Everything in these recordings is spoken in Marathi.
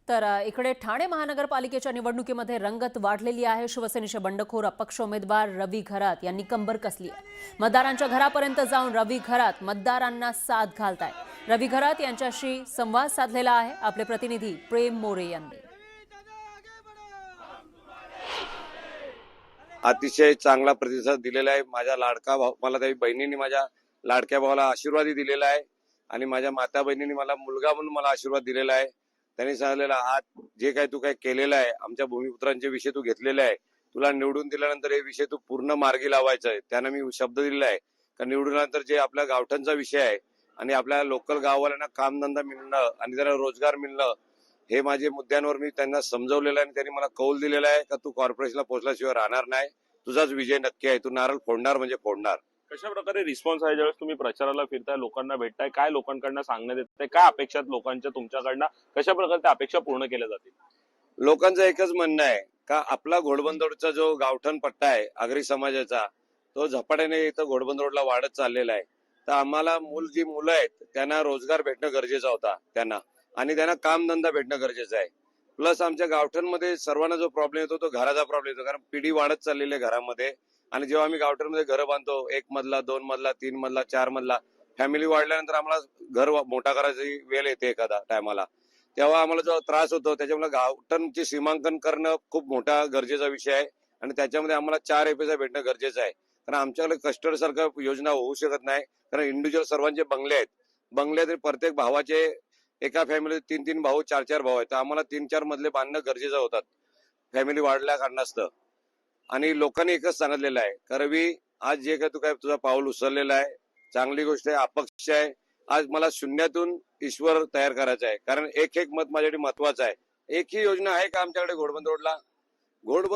तर इकडे ठाणे महानगरपालिकेच्या निवडणुकीमध्ये रंगत वाढलेली आहे। शिवसेनेचे बंडखोर अपक्ष उमेदवार रवी घरात यांनी कंबर कसली आहे। मतदारांच्या घरापर्यंत जाऊन रवी घरात मतदारांना साथ घालतायत। रवी घरात यांच्याशी संवाद साधलेला आहे आपले प्रतिनिधी प्रेम मोरे यांनी। अतिशय चांगला प्रतिसाद दिलेला आहे। माझ्या लाडका भाऊ, मला त्या बहिणींनी माझ्या लाडक्या भावाला आशीर्वाद दिलेला आहे आणि माझ्या माता बहिणींनी मला मुलगा म्हणून मला आशीर्वाद दिलेला आहे। त्यांनी सांगितलेला आज जे काही तू काय केलेलं आहे, आमच्या भूमिपुत्रांचे विषय तू घेतलेले आहे, तुला निवडून दिल्यानंतर हे विषय तू पूर्ण मार्गी लावायचा आहे। त्यांना मी शब्द दिलेला आहे का निवडूनंतर जे आपल्या गावठांचा विषय आहे आणि आपल्या लोकल गाववाल्यांना कामधंदा मिळणं आणि त्यांना रोजगार मिळणं, हे माझे मुद्द्यांवर मी त्यांना समजवलेलं आहे आणि त्यांनी मला कौल दिलेला आहे का तू कॉर्पोरेशनला पोहोचल्याशिवाय राहणार नाही, तुझाच विजय नक्की आहे, तू नारळ फोडणार म्हणजे फोडणार। कशा प्रकारे रिस्पॉन्स आहे ज्यावेळेस तुम्ही प्रचाराला फिरताय, लोकांना भेटताय, काय लोकांकडनं सांगण्यात येतंय, काय अपेक्षा लोकांच्या तुमच्याकडनं, कशा प्रकारे त्या अपेक्षा पूर्ण केल्या जातील? लोकांचं एकच म्हणणं आहे का आपला घोडबंदरचा जो गावठण पट्टा आहे आगरी समाजाचा, तो झपाट्याने इथं घोडबंदर रोडला वाढत चाललेला आहे। तर आम्हाला जी मुलं आहेत त्यांना रोजगार भेटणं गरजेचा होता त्यांना, आणि त्यांना कामधंदा भेटणं गरजेचं आहे। प्लस आमच्या गावठणमध्ये सर्वांना जो प्रॉब्लेम येतो तो घराचा प्रॉब्लेम येतो, कारण पिढी वाढत चाललेली आहे घरामध्ये। आणि जेव्हा आम्ही गावठणमध्ये घरं बांधतो, 1 मजला 2 मजला 3 मजला 4 मजला, फॅमिली वाढल्यानंतर आम्हाला घर मोठा करायची वेळ येते एखादा टायमाला, तेव्हा आम्हाला जो त्रास होतो, त्याच्यामुळे गावठणचे सीमांकन करणं खूप मोठा गरजेचा विषय आहे आणि त्याच्यामध्ये आम्हाला 4 एफएसआय भेटणं गरजेचं आहे। कारण आमच्याकडे कस्टर्ड सारखं योजना होऊ शकत नाही, कारण इंडिव्हिज्युअल सर्वांचे बंगले आहेत। बंगल्यात प्रत्येक भावाचे एका फॅमिलीत 3-3 भाऊ 4-4 भाऊ आहेत, तर आम्हाला 3-4 मजले बांधणं गरजेचं होतात फॅमिली वाढल्या कारणास्तव। आणि लोकांनी एकच सांगितलेलं आहे का रवी, आज जे काय तू काय तुझा पाऊल उचललेला आहे चांगली गोष्ट आहे, अपक्ष आहे। आज मला शून्यातून ईश्वर तयार करायचा आहे, कारण एक मत माझ्यासाठी महत्वाचं आहे। एकही योजना आहे का आमच्याकडे घोडबंदर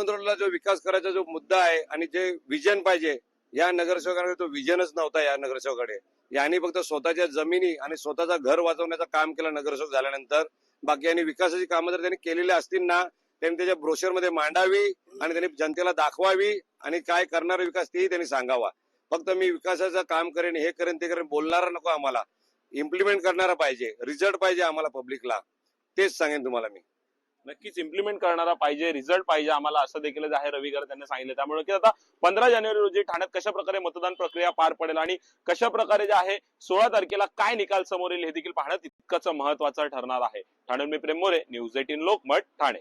रोडला जो विकास करायचा जो मुद्दा आहे आणि जे विजन पाहिजे, या नगरसेवकांकडे तो विजनच नव्हता। या नगरसेवकाकडे यांनी फक्त स्वतःच्या जमिनी आणि स्वतःचा घर वाचवण्याचं काम केलं नगरसेवक झाल्यानंतर। बाकी यांनी विकासाची कामं जर त्यांनी केलेली असतील ना, त्यांनी त्याच्या ब्रोशर मध्ये मांडावी आणि त्यांनी जनतेला दाखवावी आणि काय करणार विकास तेही त्यांनी सांगावा। फक्त मी विकासाचं काम करेन, हे करेन, ते करेन बोलणारा नको, आम्हाला इम्प्लिमेंट करणारा पाहिजे, रिझल्ट पाहिजे आम्हाला पब्लिकला। तेच सांगेन तुम्हाला मी। नक्कीच इम्प्लिमेंट करणारा पाहिजे, रिझल्ट पाहिजे आम्हाला, असं देखील जाहीर रवी घरात त्यांनी सांगितलं। त्यामुळे की आता 15 जानेवारी रोजी ठाण्यात कशा प्रकारे मतदान प्रक्रिया पार पडेल आणि कशा प्रकारे जे आहे 16 तारखेला काय निकाल समोर येईल हे देखील पाहणं तितकंच महत्वाचं ठरणार आहे। ठाण्याहून मी प्रेम मोरे, न्यूज 18 लोकमत, ठाणे।